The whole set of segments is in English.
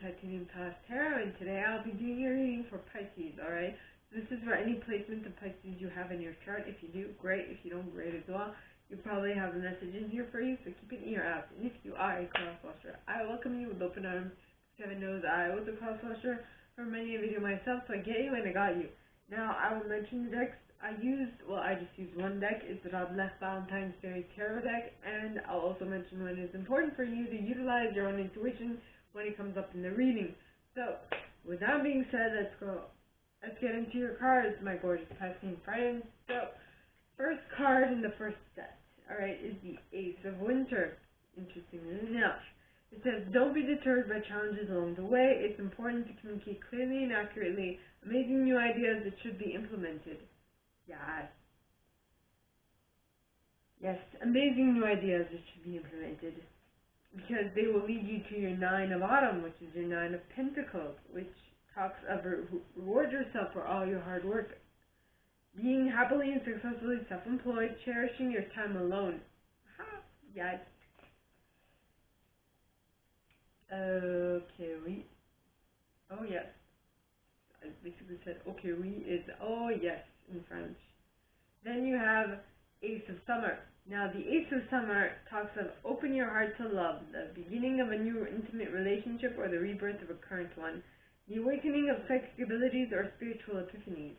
Titanium Past Tarot, and today I'll be doing your reading for Pisces, alright? This is for any placement of Pisces you have in your chart. If you do, great. If you don't, great as well. You probably have a message in here for you, so keep an ear out. And if you are a crosswatcher, I welcome you with open arms. Kevin knows I was a crosswatcher for many a video myself, so I get you and I got you. Now, I will mention the decks I just used one deck. It's the Radleigh Valentine Faeries Tarot deck, and I'll also mention when it's important for you to utilize your own intuition when it comes up in the reading. So, with that being said, let's get into your cards, my gorgeous Pisces friends. So, first card in the first set, alright, is the Ace of Winter. Interestingly enough, it says, don't be deterred by challenges along the way. It's important to communicate clearly and accurately. Amazing new ideas that should be implemented. Yes, amazing new ideas that should be implemented. Because they will lead you to your Nine of Autumn, which is your Nine of Pentacles, which talks of reward yourself for all your hard work. Being happily and successfully self-employed, cherishing your time alone. Yes. Okay, oui. Oh, yes. I basically said, okay, oui is, oh, yes, in French. Then you have Ace of Summer. Now, the Ace of Summer talks of open your heart to love, the beginning of a new intimate relationship or the rebirth of a current one, the awakening of psychic abilities or spiritual epiphanies.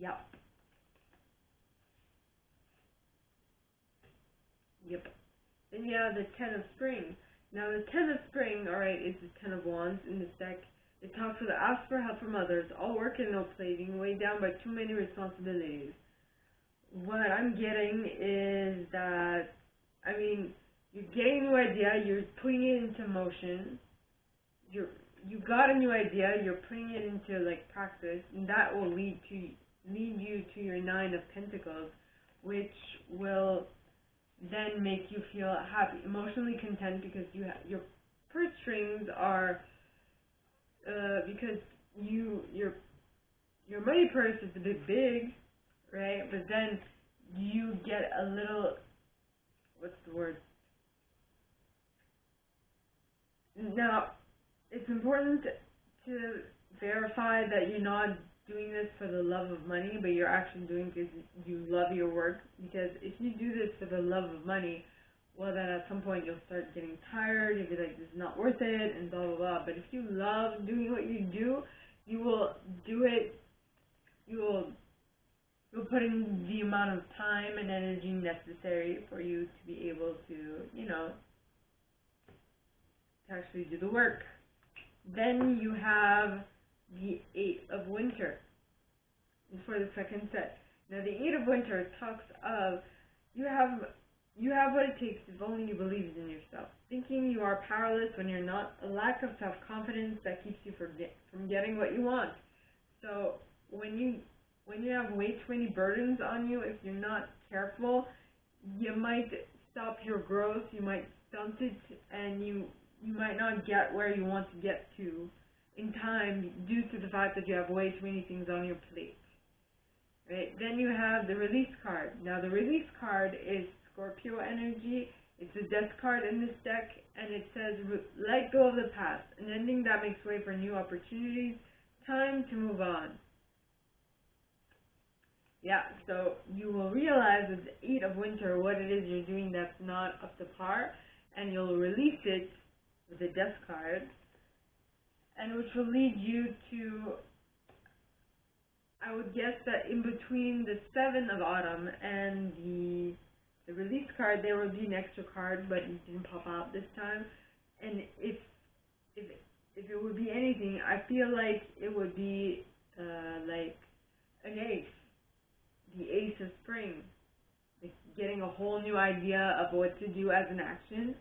Yep. Then you have the Ten of Spring. Now, the Ten of Spring, alright, is the Ten of Wands in this deck. It talks of ask for help from others, all work and no play, being weighed down by too many responsibilities. What I'm getting is that, you're getting a new idea, you're putting it into motion, you got a new idea, you're putting it into practice, and that will lead you to your Nine of Pentacles, which will then make you feel happy, emotionally content, because your purse strings are because your money purse is a bit big, right? But then you get a little, what's the word? Now, it's important to verify that you're not doing this for the love of money, but you're actually doing it because you love your work. Because if you do this for the love of money, well, then at some point you'll start getting tired, you'll be like, this is not worth it, and blah, blah, blah. But if you love doing what you do, you will do it, you'll put in the amount of time and energy necessary for you to be able to, to actually do the work. Then you have the Eight of Winter for the second set. Now, the Eight of Winter talks of you have what it takes if only you believe in yourself. Thinking you are powerless when you're not, a lack of self-confidence that keeps you from getting what you want. So when you have way too many burdens on you, if you're not careful, you might stop your growth, you might stunt it, and you might not get where you want to get to in time due to the fact that you have way too many things on your plate. Right? Then you have the Release card. Now, the Release card is Scorpio energy. It's a death card in this deck, and it says, let go of the past, an ending that makes way for new opportunities, time to move on. Yeah, so you will realize with the Eight of Winter what it is you're doing that's not up to par, and you'll release it with the Death card, and which will lead you to, I would guess that in between the Seven of Autumn and the Release card, there will be an extra card, but it didn't pop out this time. And if it would be anything, I feel like it would be like an ace, the Ace of Spring, like getting a whole new idea of what to do as an action.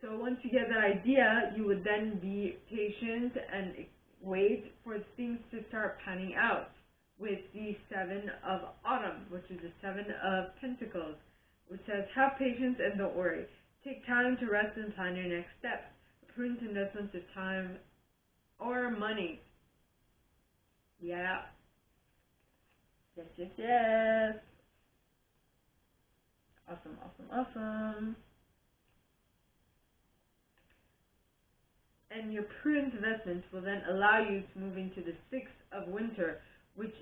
So once you get that idea, you would then be patient and wait for things to start panning out with the Seven of Autumn, which is the Seven of Pentacles, which says, have patience and don't worry. Take time to rest and plan your next steps. A prudent investment of time or money. Yeah. Yes. Awesome. and your prudent investments will then allow you to move into the 6 of winter, which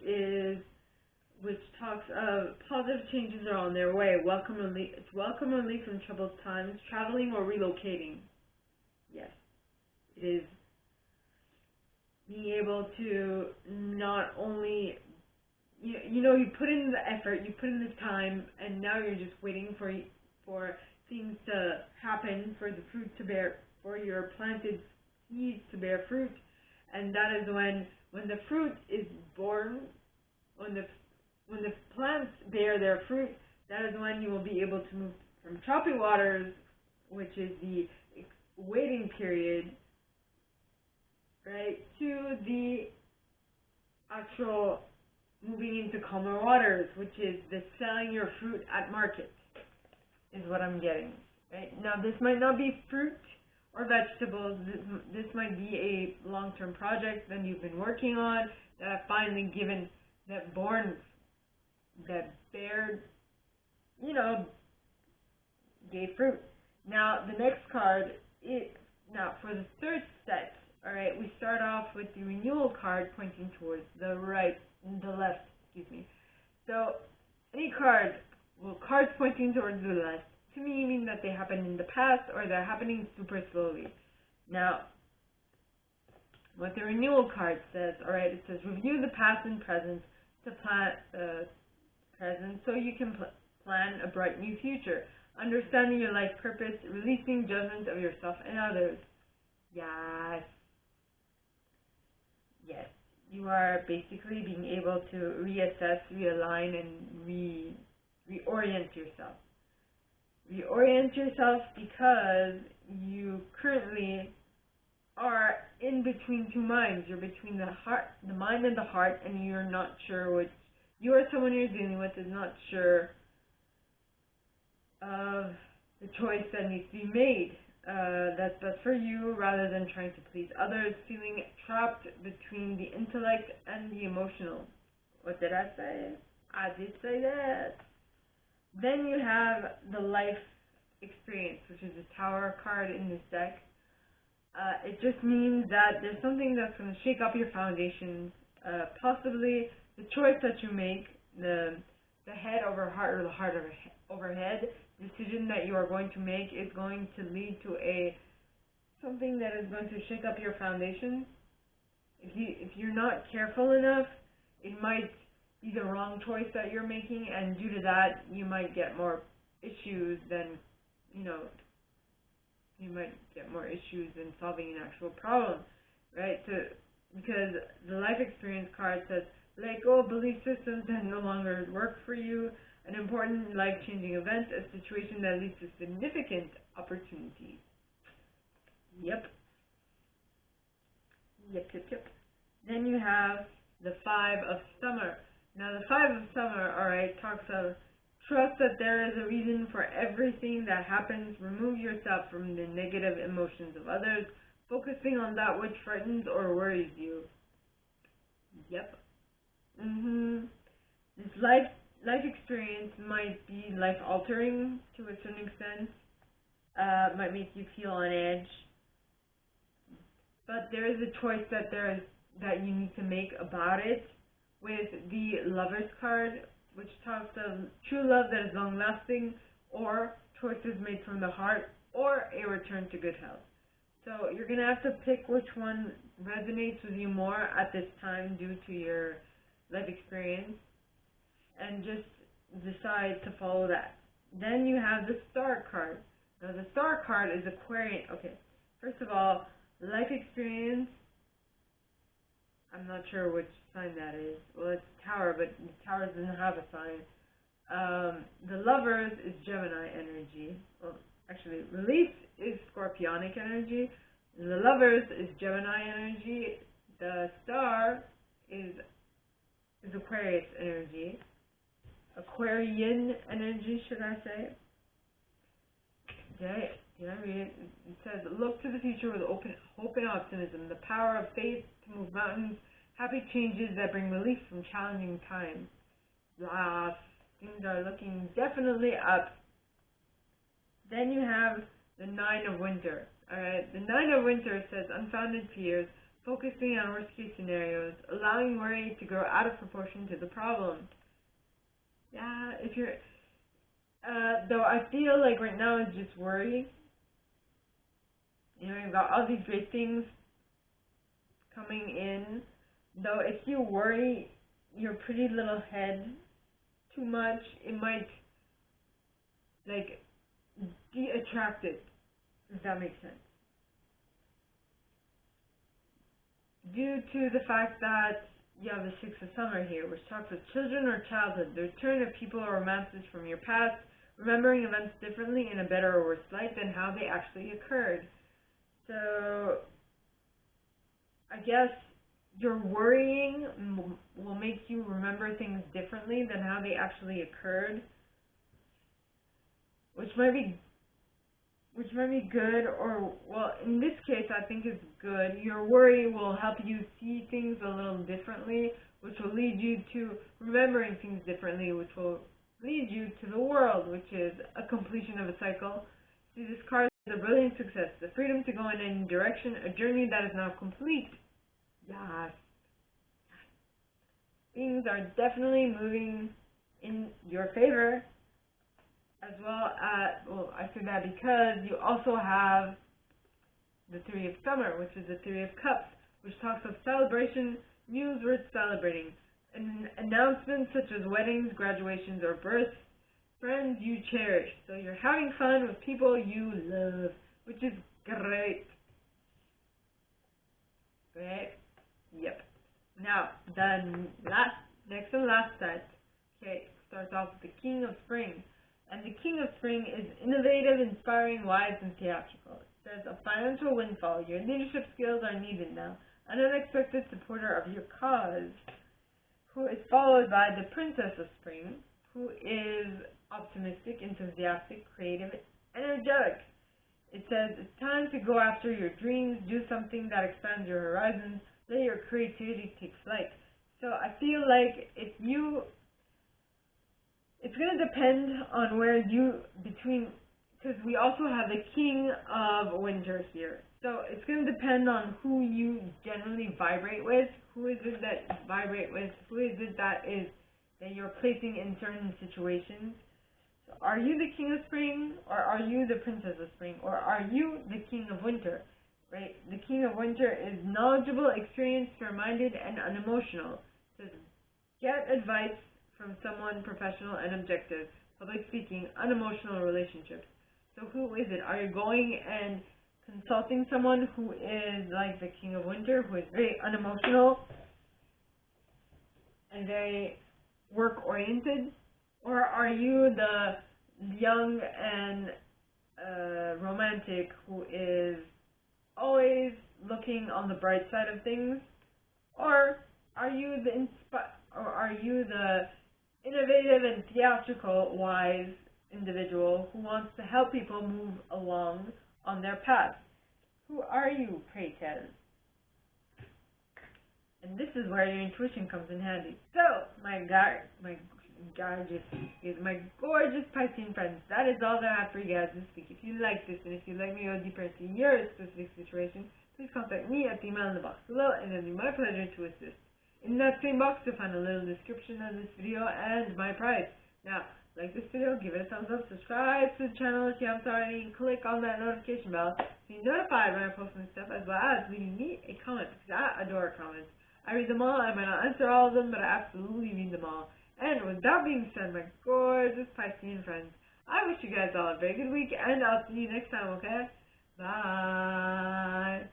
talks of positive changes are on their way. It's welcome relief from troubled times, traveling or relocating. Yes, it is being able to not only, you put in the effort, you put in the time, and now you're just waiting for things to happen, for the fruit to bear, for your planted seeds to bear fruit. And that is when the fruit is born, when the plants bear their fruit, that is when you will be able to move from choppy waters, which is the waiting period, right, to the actual moving into calmer waters, which is the selling your fruit at market, is what I'm getting. Right? Now, this might not be fruit or vegetables. This might be a long-term project that you've been working on, that have finally gave fruit. Now, the next card now for the third set, all right, we start off with the renewal card pointing towards the left, So, cards pointing towards the left, to me, mean that they happened in the past or they're happening super slowly. Now, what the renewal card says, all right, it says review the past and present to present so you can plan a bright new future. Understanding your life purpose, releasing judgment of yourself and others. Yes. Yes. You are basically being able to reassess, realign, and reorient yourself. Reorient yourself because you currently are in between two minds. You're between the mind and the heart, and you're not sure which. You or someone you're dealing with is not sure of the choice that needs to be made. That's best for you, rather than trying to please others, feeling trapped between the intellect and the emotional. What did I say? I did say that. Then you have the life experience, which is the Tower card in this deck. It just means that there's something that's going to shake up your foundations. Possibly the choice that you make, the head over heart or the heart over head decision that you are going to make is going to lead to something that is going to shake up your foundations. If you're not careful enough, it might be the wrong choice that you're making, and due to that, you might get more issues than solving an actual problem, right? Because the life experience card says, let go of belief systems that no longer work for you, an important life-changing event, a situation that leads to significant opportunities. Yep. Then you have the Five of Summer. Now, the Five of Summer, alright, talks of trust that there is a reason for everything that happens. Remove yourself from the negative emotions of others, focusing on that which frightens or worries you. Yep. This life experience might be life-altering to a certain extent. Might make you feel on edge. But there is a choice that you need to make about it with the Lover's card, which talks of true love that is long-lasting, or choices made from the heart, or a return to good health. So you're going to have to pick which one resonates with you more at this time due to your life experience, and just decide to follow that. Then you have the Star card. Now the Star card is Aquarian. Okay, first of all, life experience, I'm not sure which sign that is. Well, it's Tower, but the Tower doesn't have a sign. The Lovers is Gemini energy. Well, actually, Release is Scorpionic energy. The Lovers is Gemini energy. The Star is Aquarius energy. Aquarian energy, should I say. Did I read it? It says, look to the future with open hope and optimism, the power of faith to move mountains, happy changes that bring relief from challenging times. Things are looking definitely up. Then you have the Nine of Winter. Alright, the Nine of Winter says unfounded fears, focusing on worst-case scenarios, allowing worry to grow out of proportion to the problem. Yeah, if you're... though I feel like right now it's just worry. You know, you've got all these great things coming in. Though if you worry your pretty little head too much, it might, like, de-attract it, if that makes sense. Due to the fact that you have the Six of Summer here, which talks of children or childhood, the return of people or romances from your past, remembering events differently in a better or worse light than how they actually occurred. So, I guess your worrying will make you remember things differently than how they actually occurred, which might be good, or, well, in this case, I think it's good. Your worry will help you see things a little differently, which will lead you to remembering things differently, which will lead you to the world, which is a completion of a cycle. See, this card is a brilliant success, the freedom to go in any direction, a journey that is now complete. Yes. Things are definitely moving in your favor. As well as, well, I say that because you also have the Three of Summer, which is the Three of Cups, which talks of celebration, news worth celebrating, and announcements such as weddings, graduations, or births, friends you cherish. So you're having fun with people you love, which is great. Great. Yep. Now, the next and last set, okay, starts off with the King of Spring. And the King of Spring is innovative, inspiring, wise, and theatrical. It says, a financial windfall. Your leadership skills are needed now. An unexpected supporter of your cause, who is followed by the Princess of Spring, who is optimistic, enthusiastic, creative, energetic. It says, it's time to go after your dreams, do something that expands your horizons, let your creativity take flight. So I feel like if you... It's going to depend on where you, because we also have the King of Winter here. So it's going to depend on who you generally vibrate with. Who is it that you vibrate with? Who is it that you're placing in certain situations? So are you the King of Spring, or are you the Princess of Spring, or are you the King of Winter? Right? The King of Winter is knowledgeable, experienced, fair-minded, and unemotional. It says, get advice from someone professional and objective, public speaking, unemotional relationships. So who is it? Are you going and consulting someone who is like the King of Winter, who is very unemotional and very work-oriented? Or are you the young and romantic who is always looking on the bright side of things? Or are you the innovative and theatrical, wise individual who wants to help people move along on their path? Who are you, pray tell? And this is where your intuition comes in handy. So, my gorgeous Piscean friends, that is all that I have for you guys this week. If you like this, and if you'd like me to go deeper into your specific situation, please contact me at the email in the box below, and it'll be my pleasure to assist. In that same box, you'll find a little description of this video and my price. Now, like this video, give it a thumbs up, subscribe to the channel if you haven't already, and click on that notification bell so you're notified when I post new stuff, as well as leaving me a comment, because I adore comments. I read them all. I might not answer all of them, but I absolutely read them all. And with that being said, my gorgeous Piscean friends, I wish you guys all a very good week, and I'll see you next time, okay? Bye!